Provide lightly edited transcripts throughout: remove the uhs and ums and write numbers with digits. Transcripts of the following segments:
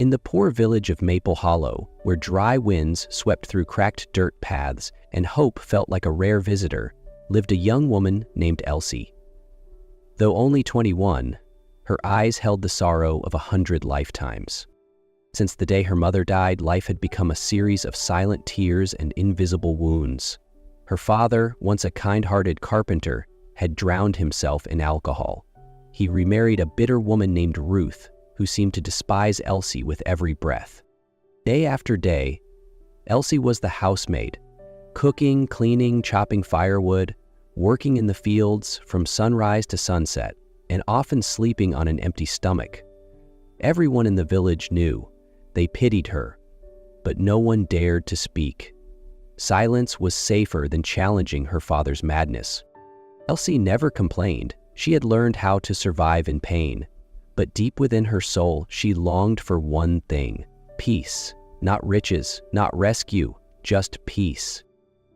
In the poor village of Maple Hollow, where dry winds swept through cracked dirt paths and hope felt like a rare visitor, lived a young woman named Elsie. Though only 21, her eyes held the sorrow of 100 lifetimes. Since the day her mother died, life had become a series of silent tears and invisible wounds. Her father, once a kind-hearted carpenter, had drowned himself in alcohol. He remarried a bitter woman named Ruth, who seemed to despise Elsie with every breath. Day after day, Elsie was the housemaid, cooking, cleaning, chopping firewood, working in the fields from sunrise to sunset, and often sleeping on an empty stomach. Everyone in the village knew. They pitied her, but no one dared to speak. Silence was safer than challenging her father's madness. Elsie never complained. She had learned how to survive in pain. But deep within her soul, she longed for one thing: peace. Not riches, not rescue, just peace.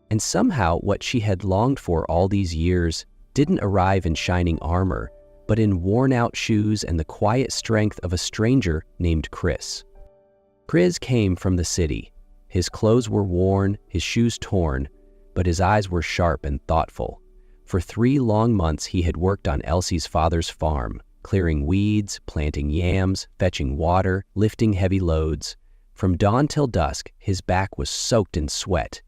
And somehow what she had longed for all these years didn't arrive in shining armor, but in worn-out shoes and the quiet strength of a stranger named Chris. Chris came from the city. His clothes were worn, his shoes torn, but his eyes were sharp and thoughtful. For 3 long months he had worked on Elsie's father's farm, clearing weeds, planting yams, fetching water, lifting heavy loads. From dawn till dusk, his back was soaked in sweat,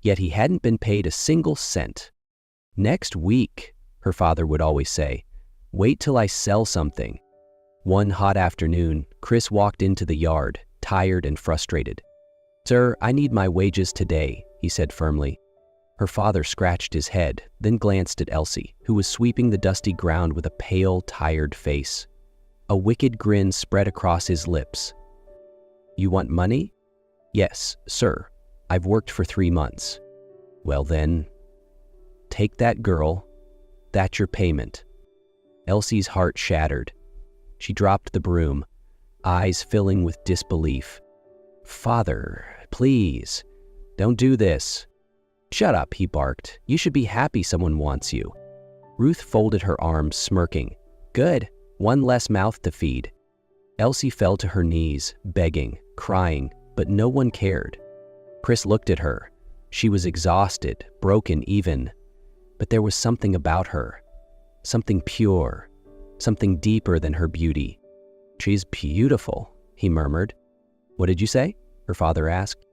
yet he hadn't been paid a single cent. "Next week," her father would always say, "wait till I sell something." One hot afternoon, Chris walked into the yard, tired and frustrated. "Sir, I need my wages today," he said firmly. Her father scratched his head, then glanced at Elsie, who was sweeping the dusty ground with a pale, tired face. A wicked grin spread across his lips. "You want money?" "Yes, sir. I've worked for 3 months." "Well then, take that girl. That's your payment." Elsie's heart shattered. She dropped the broom, eyes filling with disbelief. "Father, please, don't do this." "Shut up," he barked. "You should be happy someone wants you." Ruth folded her arms, smirking. "Good, one less mouth to feed." Elsie fell to her knees, begging, crying, but no one cared. Chris looked at her. She was exhausted, broken even, but there was something about her, something pure, something deeper than her beauty. "She's beautiful," he murmured. "What did you say?" her father asked.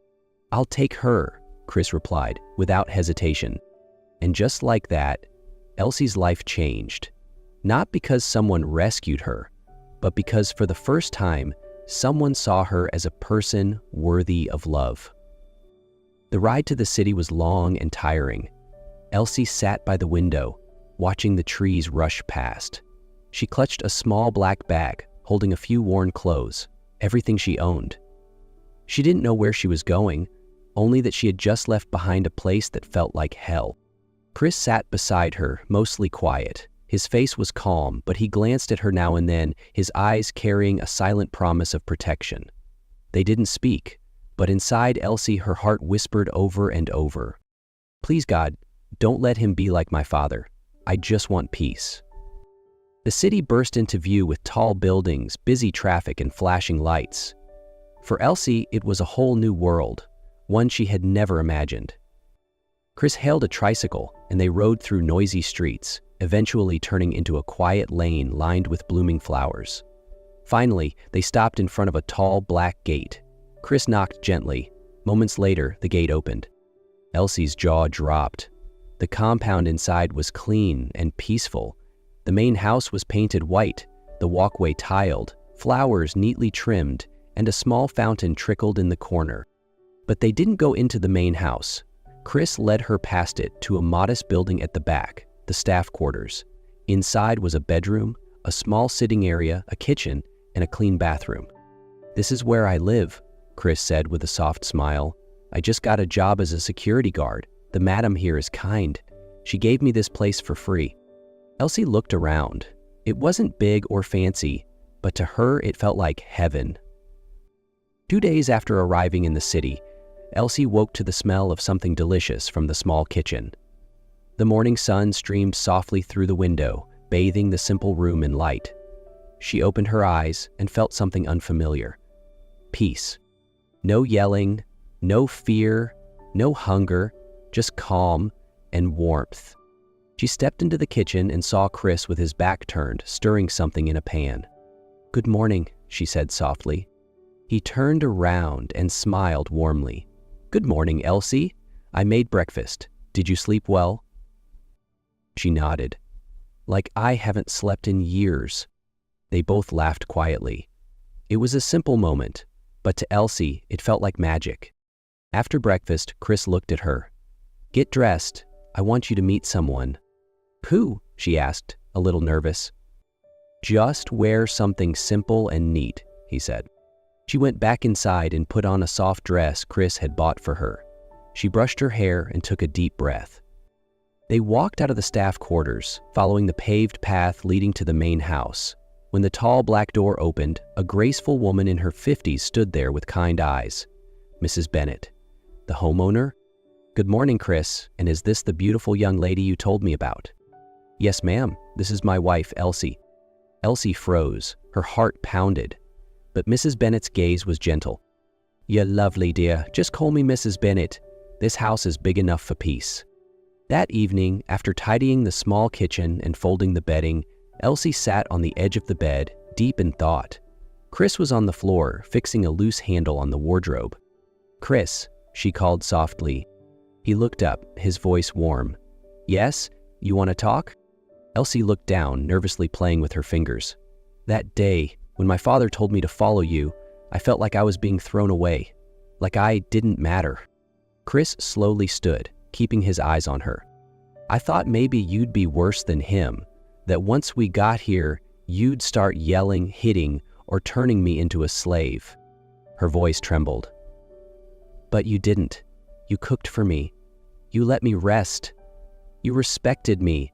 "I'll take her," Chris replied, without hesitation. And just like that, Elsie's life changed. Not because someone rescued her, but because for the first time, someone saw her as a person worthy of love. The ride to the city was long and tiring. Elsie sat by the window, watching the trees rush past. She clutched a small black bag, holding a few worn clothes, everything she owned. She didn't know where she was going, only that she had just left behind a place that felt like hell. Chris sat beside her, mostly quiet. His face was calm, but he glanced at her now and then, his eyes carrying a silent promise of protection. They didn't speak, but inside Elsie, her heart whispered over and over, "Please God, don't let him be like my father. I just want peace." The city burst into view with tall buildings, busy traffic, and flashing lights. For Elsie, it was a whole new world, one she had never imagined. Chris hailed a tricycle, and they rode through noisy streets, eventually turning into a quiet lane lined with blooming flowers. Finally, they stopped in front of a tall black gate. Chris knocked gently. Moments later, the gate opened. Elsie's jaw dropped. The compound inside was clean and peaceful. The main house was painted white, the walkway tiled, flowers neatly trimmed, and a small fountain trickled in the corner. But they didn't go into the main house. Chris led her past it to a modest building at the back, the staff quarters. Inside was a bedroom, a small sitting area, a kitchen, and a clean bathroom. "This is where I live," Chris said with a soft smile. "I just got a job as a security guard. The madam here is kind. She gave me this place for free." Elsie looked around. It wasn't big or fancy, but to her it felt like heaven. 2 days after arriving in the city, Elsie woke to the smell of something delicious from the small kitchen. The morning sun streamed softly through the window, bathing the simple room in light. She opened her eyes and felt something unfamiliar. peace. No yelling, no fear, no hunger, just calm and warmth. She stepped into the kitchen and saw Chris with his back turned, stirring something in a pan. "Good morning," she said softly. He turned around and smiled warmly. "Good morning, Elsie. I made breakfast. Did you sleep well?" She nodded. "Like I haven't slept in years." They both laughed quietly. It was a simple moment, but to Elsie, it felt like magic. After breakfast, Chris looked at her. "Get dressed. I want you to meet someone." "Who?" she asked, a little nervous. "Just wear something simple and neat," he said. She went back inside and put on a soft dress Chris had bought for her. She brushed her hair and took a deep breath. They walked out of the staff quarters, following the paved path leading to the main house. When the tall black door opened, a graceful woman in her 50s stood there with kind eyes. Mrs. Bennett. "The homeowner?" "Good morning, Chris, and is this the beautiful young lady you told me about?" "Yes, ma'am. This is my wife, Elsie." Elsie froze. Her heart pounded. But Mrs. Bennett's gaze was gentle. "You're lovely, dear. Just call me Mrs. Bennett. This house is big enough for peace." That evening, after tidying the small kitchen and folding the bedding, Elsie sat on the edge of the bed, deep in thought. Chris was on the floor, fixing a loose handle on the wardrobe. "Chris," she called softly. He looked up, his voice warm. "Yes? You want to talk?" Elsie looked down, nervously playing with her fingers. "That day, when my father told me to follow you, I felt like I was being thrown away, like I didn't matter." Chris slowly stood, keeping his eyes on her. "I thought maybe you'd be worse than him, that once we got here, you'd start yelling, hitting, or turning me into a slave." Her voice trembled. "But you didn't. You cooked for me. You let me rest. You respected me."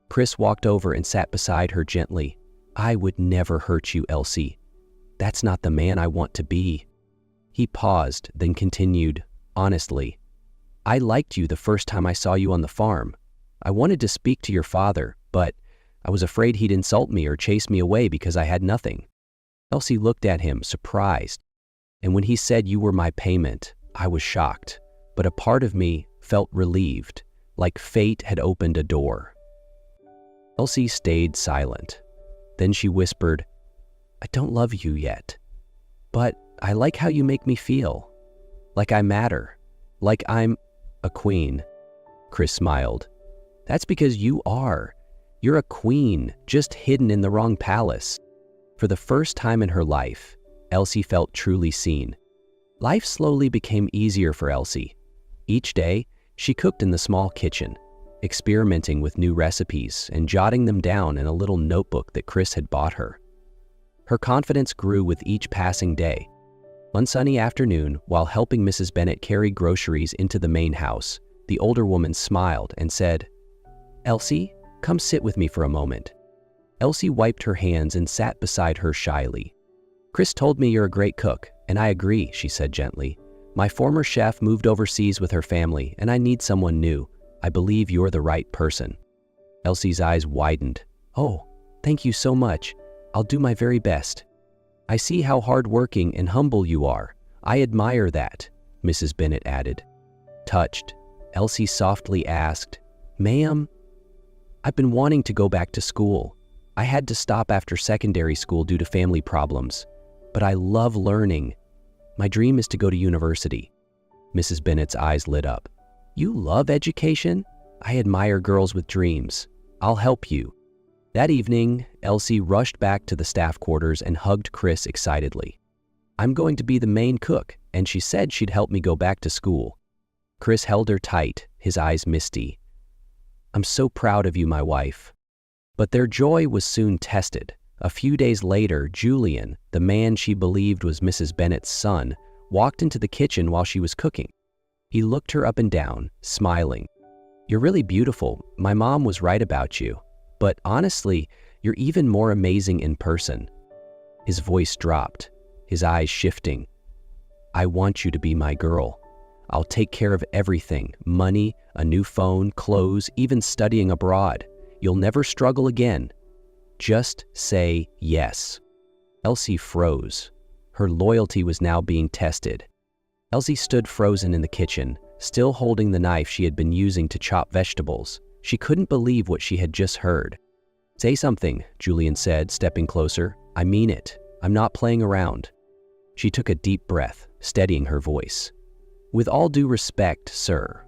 Chris walked over and sat beside her gently. "I would never hurt you, Elsie. That's not the man I want to be." He paused, then continued, honestly. "I liked you the first time I saw you on the farm. I wanted to speak to your father, but I was afraid he'd insult me or chase me away because I had nothing." Elsie looked at him, surprised. "And when he said you were my payment, I was shocked, but a part of me felt relieved, like fate had opened a door." Elsie stayed silent. Then she whispered, "I don't love you yet, but I like how you make me feel. Like I matter. Like I'm a queen." Chris smiled. "That's because you are. You're a queen, just hidden in the wrong palace." For the first time in her life, Elsie felt truly seen. Life slowly became easier for Elsie. Each day, she cooked in the small kitchen, experimenting with new recipes and jotting them down in a little notebook that Chris had bought her. Her confidence grew with each passing day. One sunny afternoon, while helping Mrs. Bennett carry groceries into the main house, the older woman smiled and said, "Elsie, come sit with me for a moment." Elsie wiped her hands and sat beside her shyly. "Chris told me you're a great cook, and I agree," she said gently. "My former chef moved overseas with her family, and I need someone new. I believe you're the right person." Elsie's eyes widened. "Oh, thank you so much. I'll do my very best." "I see how hardworking and humble you are. I admire that," Mrs. Bennett added. Touched, Elsie softly asked, "Ma'am?" "I've been wanting to go back to school. I had to stop after secondary school due to family problems. But I love learning. My dream is to go to university." Mrs. Bennett's eyes lit up. "You love education? I admire girls with dreams. I'll help you." That evening, Elsie rushed back to the staff quarters and hugged Chris excitedly. "I'm going to be the main cook, and she said she'd help me go back to school." Chris held her tight, his eyes misty. "I'm so proud of you, my wife." But their joy was soon tested. A few days later, Julian, the man she believed was Mrs. Bennett's son, walked into the kitchen while she was cooking. He looked her up and down, smiling. "You're really beautiful. My mom was right about you. But honestly, you're even more amazing in person." His voice dropped, his eyes shifting. "I want you to be my girl. I'll take care of everything: money, a new phone, clothes, even studying abroad. You'll never struggle again. Just say yes." Elsie froze. Her loyalty was now being tested. Elsie stood frozen in the kitchen, still holding the knife she had been using to chop vegetables. She couldn't believe what she had just heard. "Say something," Julian said, stepping closer. "I mean it. I'm not playing around." She took a deep breath, steadying her voice. "With all due respect, sir,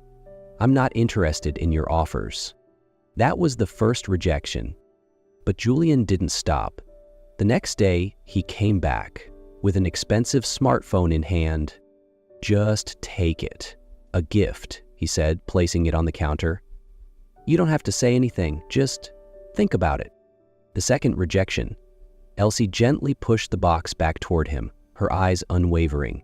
I'm not interested in your offers." That was the first rejection. But Julian didn't stop. The next day, he came back with an expensive smartphone in hand. "Just take it. A gift," he said, placing it on the counter. "You don't have to say anything, just think about it." The second rejection. Elsie gently pushed the box back toward him, her eyes unwavering.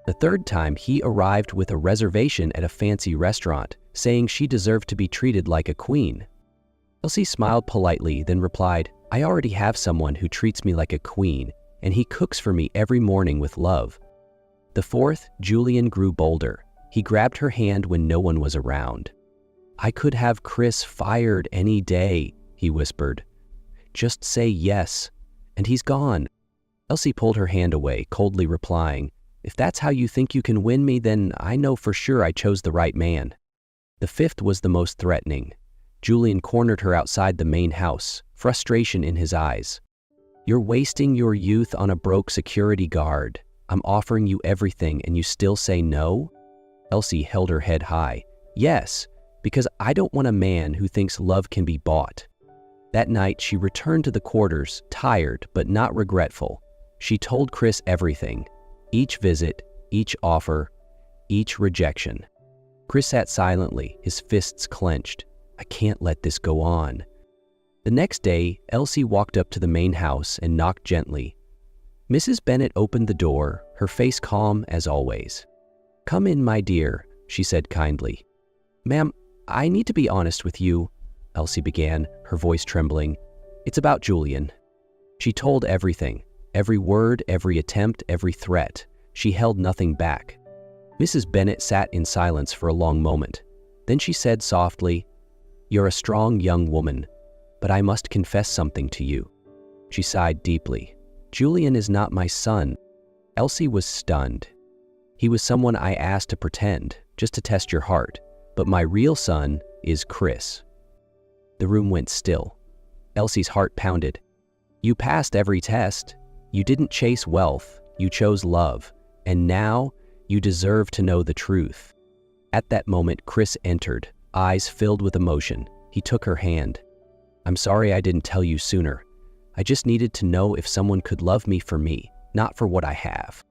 The third time, he arrived with a reservation at a fancy restaurant, saying she deserved to be treated like a queen. Elsie smiled politely, then replied, "I already have someone who treats me like a queen, and he cooks for me every morning with love." The fourth, Julian grew bolder. He grabbed her hand when no one was around. "I could have Chris fired any day," he whispered. "Just say yes, and he's gone." Elsie pulled her hand away, coldly replying, "If that's how you think you can win me, then I know for sure I chose the right man." The fifth was the most threatening. Julian cornered her outside the main house, frustration in his eyes. "You're wasting your youth on a broke security guard. I'm offering you everything and you still say no?" Elsie held her head high. "Yes, because I don't want a man who thinks love can be bought." That night, she returned to the quarters, tired but not regretful. She told Chris everything. Each visit, each offer, each rejection. Chris sat silently, his fists clenched. "I can't let this go on." The next day, Elsie walked up to the main house and knocked gently. Mrs. Bennet opened the door, her face calm as always. "Come in, my dear," she said kindly. "Ma'am, I need to be honest with you," Elsie began, her voice trembling. "It's about Julian." She told everything, every word, every attempt, every threat. She held nothing back. Mrs. Bennet sat in silence for a long moment. Then she said softly, "You're a strong young woman, but I must confess something to you." She sighed deeply. "Julian is not my son." Elsie was stunned. "He was someone I asked to pretend, just to test your heart, but my real son is Chris." The room went still. Elsie's heart pounded. "You passed every test. You didn't chase wealth, you chose love, and now you deserve to know the truth." At that moment, Chris entered, eyes filled with emotion. He took her hand. "I'm sorry I didn't tell you sooner. I just needed to know if someone could love me for me, not for what I have."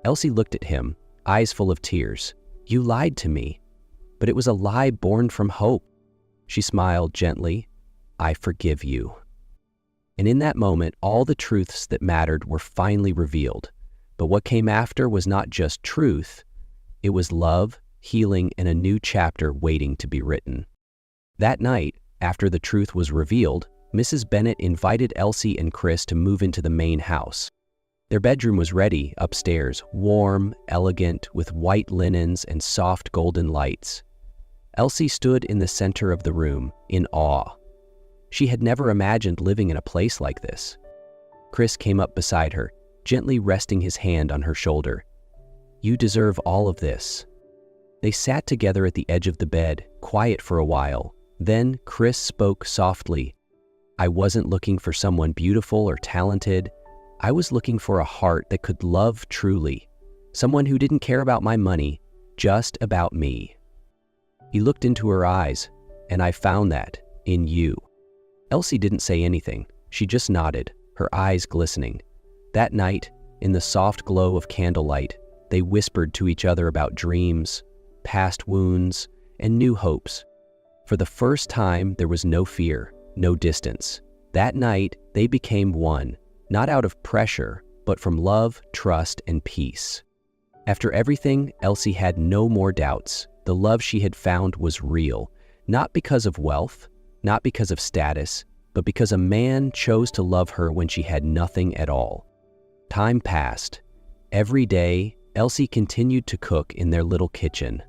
Elsie looked at him, eyes full of tears. "You lied to me, but it was a lie born from hope." She smiled gently. "I forgive you." And in that moment, all the truths that mattered were finally revealed. But what came after was not just truth. It was love, healing, and a new chapter waiting to be written. That night, after the truth was revealed, Mrs. Bennet invited Elsie and Chris to move into the main house. Their bedroom was ready, upstairs, warm, elegant, with white linens and soft golden lights. Elsie stood in the center of the room, in awe. She had never imagined living in a place like this. Chris came up beside her, gently resting his hand on her shoulder. "You deserve all of this." They sat together at the edge of the bed, quiet for a while. Then Chris spoke softly. "I wasn't looking for someone beautiful or talented. I was looking for a heart that could love truly. Someone who didn't care about my money, just about me." He looked into her eyes, and I found that in you. Elsie didn't say anything. She just nodded, her eyes glistening. That night, in the soft glow of candlelight, they whispered to each other about dreams, past wounds, and new hopes. For the first time, there was no fear, no distance. That night, they became one, not out of pressure, but from love, trust, and peace. After everything, Elsie had no more doubts. The love she had found was real, not because of wealth, not because of status, but because a man chose to love her when she had nothing at all. Time passed. Every day, Elsie continued to cook in their little kitchen,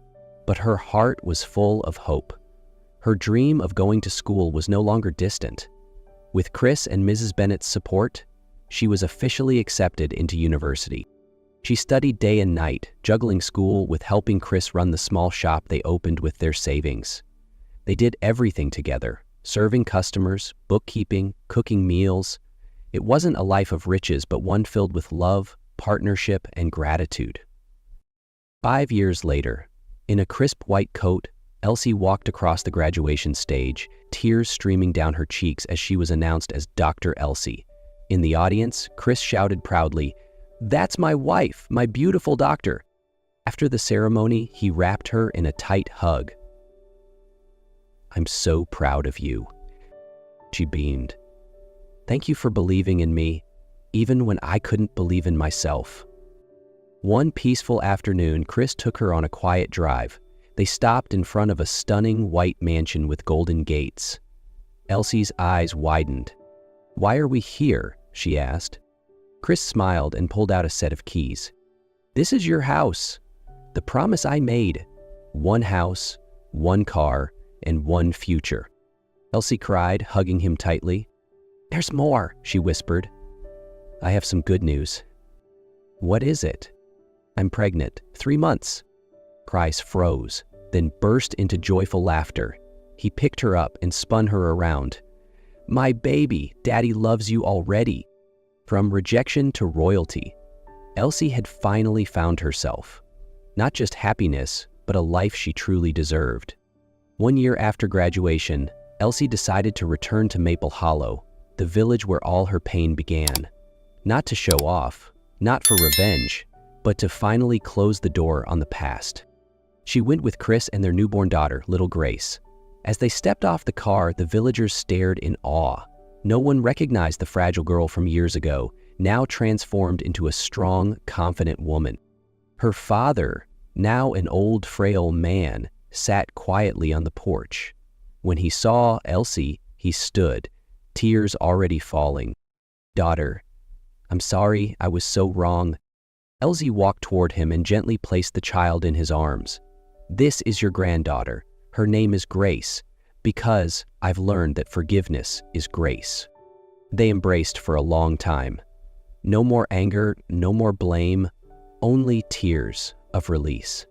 but her heart was full of hope. Her dream of going to school was no longer distant. With Chris and Mrs. Bennet's support, she was officially accepted into university. She studied day and night, juggling school with helping Chris run the small shop they opened with their savings. They did everything together, serving customers, bookkeeping, cooking meals. It wasn't a life of riches, but one filled with love, partnership, and gratitude. 5 years later, in a crisp white coat, Elsie walked across the graduation stage, tears streaming down her cheeks as she was announced as Dr. Elsie. In the audience, Chris shouted proudly, "That's my wife, my beautiful doctor." After the ceremony, he wrapped her in a tight hug. "I'm so proud of you," she beamed. "Thank you for believing in me, even when I couldn't believe in myself." One peaceful afternoon, Chris took her on a quiet drive. They stopped in front of a stunning white mansion with golden gates. Elsie's eyes widened. "Why are we here?" she asked. Chris smiled and pulled out a set of keys. "This is your house. The promise I made. One house, one car, and one future." Elsie cried, hugging him tightly. "There's more," she whispered. "I have some good news." "What is it?" "I'm pregnant. 3 months." Chris froze, then burst into joyful laughter. He picked her up and spun her around. "My baby, Daddy loves you already." From rejection to royalty, Elsie had finally found herself. Not just happiness, but a life she truly deserved. 1 year after graduation, Elsie decided to return to Maple Hollow, the village where all her pain began. Not to show off, not for revenge, but to finally close the door on the past. She went with Chris and their newborn daughter, little Grace. As they stepped off the car, the villagers stared in awe. No one recognized the fragile girl from years ago, now transformed into a strong, confident woman. Her father, now an old, frail man, sat quietly on the porch. When he saw Elsie, he stood, tears already falling. "Daughter, I'm sorry I was so wrong." Elsie walked toward him and gently placed the child in his arms. "This is your granddaughter. Her name is Grace, because I've learned that forgiveness is grace." They embraced for a long time. No more anger, no more blame, only tears of release.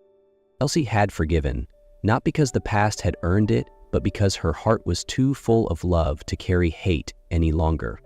Elsie had forgiven, not because the past had earned it, but because her heart was too full of love to carry hate any longer.